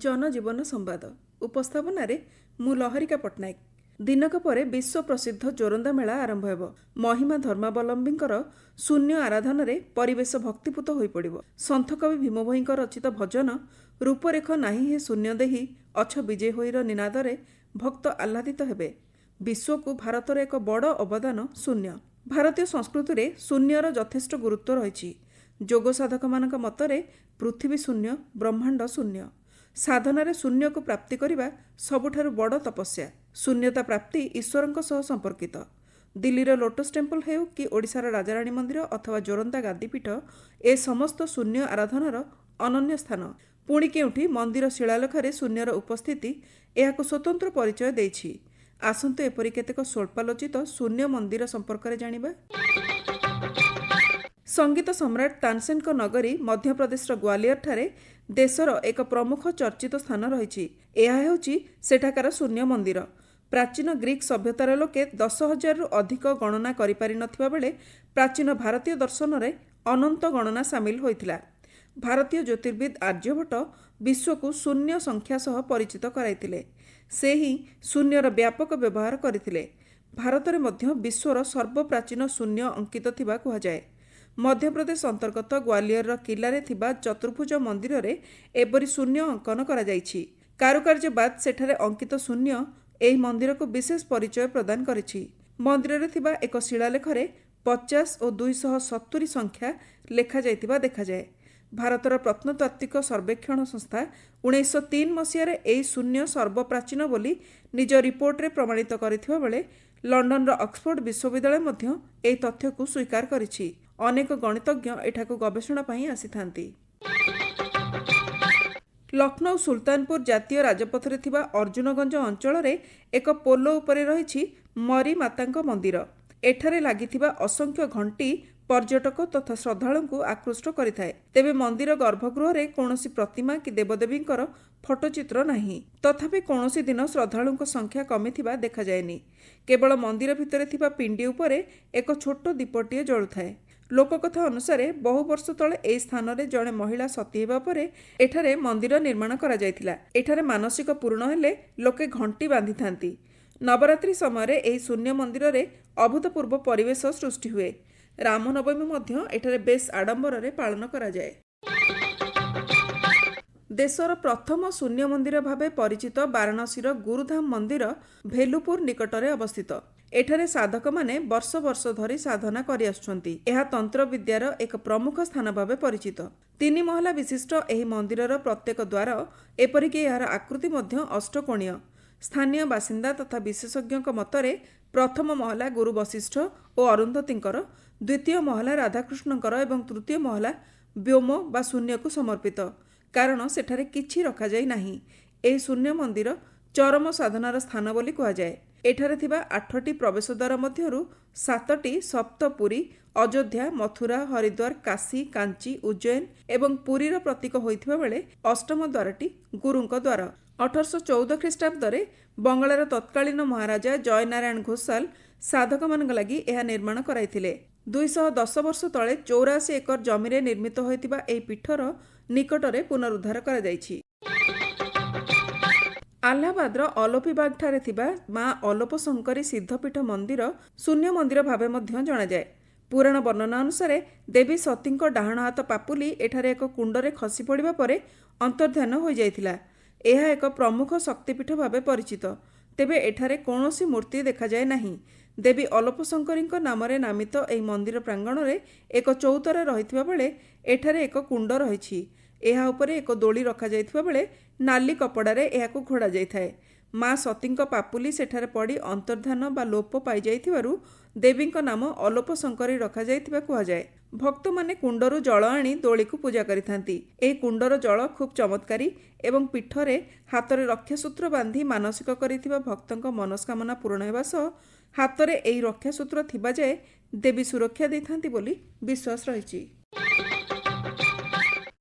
जनजीवन संवाद उपस्थापन मु लहरिका पट्टनायक। दिनक परे विश्व प्रसिद्ध जोरंदा मेला आरंभ हेब। महिमा धर्मावलंबींकर शून्य आराधन रे परिवेश भक्तिपूत होई पड़िबो। संत कवि भीम भोईंक रचित भजन रूपरेख नाही हे शून्य देही अछ विजय होईर निनादरे भक्त आह्लादित हेबे। विश्व को भारतर एक बड़ अवदान शून्य। भारतीय संस्कृति रे शून्यर यथेष्ट गुरुत्व रही। जोग साधक मानक मतरे पृथ्वी शून्य, ब्रह्मांड शून्य। साधन शून्य को प्राप्ति करने सबुठारु बड़ तपस्या। शून्यता प्राप्ति ईश्वरंक सह संपर्कित। दिल्लीर लोटस टेम्पल हेउ कि ओडिशार राजाराणी मंदिर अथवा जोरंदा गादीपीठ ए समस्त शून्य आराधनार अनन्य स्थान। पुणी केउठी मंदिर शिलालेखरे शून्यर उपस्थिति एहाकु स्वतंत्र परिचय देइछि। आसंतु एपरि केतेक स्वल्पालोचित शून्य मंदिर संपर्क में जानिबा। संगीत सम्राट तानसेनक नगरी मध्य प्रदेश ग्वालियर ठारे देशर एक प्रमुख चर्चित स्थान रही। यह हेउछि सेठाकार शून्य मंदिर। प्राचीन ग्रीक सभ्यतार लोके 10,000 रु अधिक गणना करिपारि नथिबा बेले प्राचीन भारतीय दर्शन रे अनंत गणना सामिल होइथिला। भारतीय ज्योतिर्विद आर्यभट्ट विश्व को शून्य संख्या सह परिचित कराइथिले। से ही शून्यर व्यापक व्यवहार करथिले। भारत में मध्य विश्वर सर्वप्राचीन शून्य अंकित थिबा कुहा जाए। मध्य प्रदेश अंतर्गत ग्वालियर किल्लारे थिबा चतुर्भुज मंदिर रे एपरि शून्य अंकन करा जाइछि। कारुकार्य बाद सेठारे अंकित शून्य एही मंदिर को विशेष परिचय प्रदान करिछि। मंदिर रे थिबा एक शिलालेखरे 50 और 270 संख्या लेखा जाइतिबा देखा जाए। भारतर प्रत्नतात्विक सर्वेक्षण संस्था 1903 मसीह एही शून्य सर्वप्राचीन बोली निज रिपोर्ट रे प्रमाणित करिथिबा बेले लंडन ऑक्सफोर्ड विश्वविद्यालय मध्य एही तथ्य को स्वीकार करिछि। अनेक गणितज्ञ एठाकु गवेषणा पई आसिथांती। लखनऊ सुल्तानपुर जातीय राजपथ रे थिबा अर्जुनगंज अंचल रे एक पोलो उपरे रहिछि मरी मातांक मंदिर। एठारे लागिथिबा असंख्य घंटी पर्यटक तथा श्रद्धालु को आकृष्ट करिथाए। तेबे मंदिर गर्भगृह रे कोनोसी प्रतिमा कि देवदेवींकर फोटोचित्र नाही। तथापि कोनोसी दिन श्रद्धालुंक संख्या कमिथिबा देखा जायनि। केवल मंदिर भितरे थिबा पिंडी उपरे एक छोट दीपटिए जळुथाए। लोककथा अनुसार बहु वर्ष तले एही स्थान रे जणे महिला सती हेबा परे एठारे मंदिर निर्माण करा जायथिला। एठारे मानसिक पूर्ण हेले लोके घंटी बांधि थांती। नवरात्रि समय रे एही शून्य मंदिर रे अभूतपूर्व परिवेश सृष्टि हुए। रामनवमी मध्य एठारे बेस आडंबर रे पालन करा जाए। देशर प्रथम शून्य मंदिर भावे परिचित वाराणसीर गुरुधाम मंदिर भेलुपुर निकटरे अवस्थित। एठारे साधक माने वर्ष वर्ष धरी साधना करि आछुछंती। एहा तंत्र विद्यार एक प्रमुख स्थान भावे परिचित। 3 महला विशिष्ट एही मंदिरर प्रत्येक द्वार एपरिक एहार आकृति मध्य अष्टकोणीय। स्थानीय बासिंदा तथा विशेषज्ञक मतरे प्रथम महला गुरु वशिष्ठ और अरुंधतींकर, द्वितीय महला राधाकृष्णंकर एवं तृतीय महला व्योम बा शून्य को समर्पित। कारण सेठारे किछि रखा जाई नाही। एही शून्य मंदिर चरम साधनार स्थान बोली कुहा जाए। एठारे थिबा 8टी प्रवेश द्वार मध्यरु 7टी सप्तपुरी, अयोध्या, मथुरा, हरिद्वार, काशी, कांची, उज्जैन एवं पुरीर प्रतीक होइथिबा बेले अष्टम द्वारटी गुरुंक द्वार। 1814 ख्रीष्टाब्दरे बंगाळर तत्कालीन महाराजा जयनारायण घोषाल साधक मानक लागि एहा निर्माण कराइथिले। 210 वर्ष तले 84 एकर जमीरे निर्मित होइतिबा एही पीठर निकटरे पुनरुद्धार करा जाइछि। आह्लाबादर अलोपीबाग ठारे थिबा मां अलोपशंकरी सिद्धपीठ मंदिर शून्य मंदिर भावे मध्य जणा जाए। पुराण वर्णना अनुसार देवी सतींक डाहाण हाथ पापुली एठारे एक कुंडरे खसी पड़िबा परे अंतर्ध्यान हो जाइथिला। एहा एक प्रमुख शक्तिपीठ भावे परिचित। तेबे एठारे कौनसी मूर्ति देखा जाए नाही। देवी अलोपशंकरींक नामरे नामित एही मंदिर प्रांगण रे एक चौतारा रहिथिबा बेले एठारे एक कुंड रहिछि। एहा उपरे एक दोली रखा जाइथिबा बेले नाली कपड़ारे एहाकु घोड़ा जाइथाए। मां सतींक पापुली सेठारे पड़ी अंतर्धान बा लोप पाई जाइथिबारु देवींक नाम अलोपशंकरी रखा जाइथिबा कुहा जाए। भक्त माने कुंडरू जल आनी दोली को पूजा करिथांती। एही कुंडर जल खूब चमत्कारी एवं पीठरे हातरे रक्षासूत्र बांधी मानसिक करिथिबा भक्तंक मनस्कामना पूर्ण हेबा सह हातरे एही रक्षासूत्र थिबा जाए देवी सुरक्षा दैथांती बोली विश्वास रहिछि।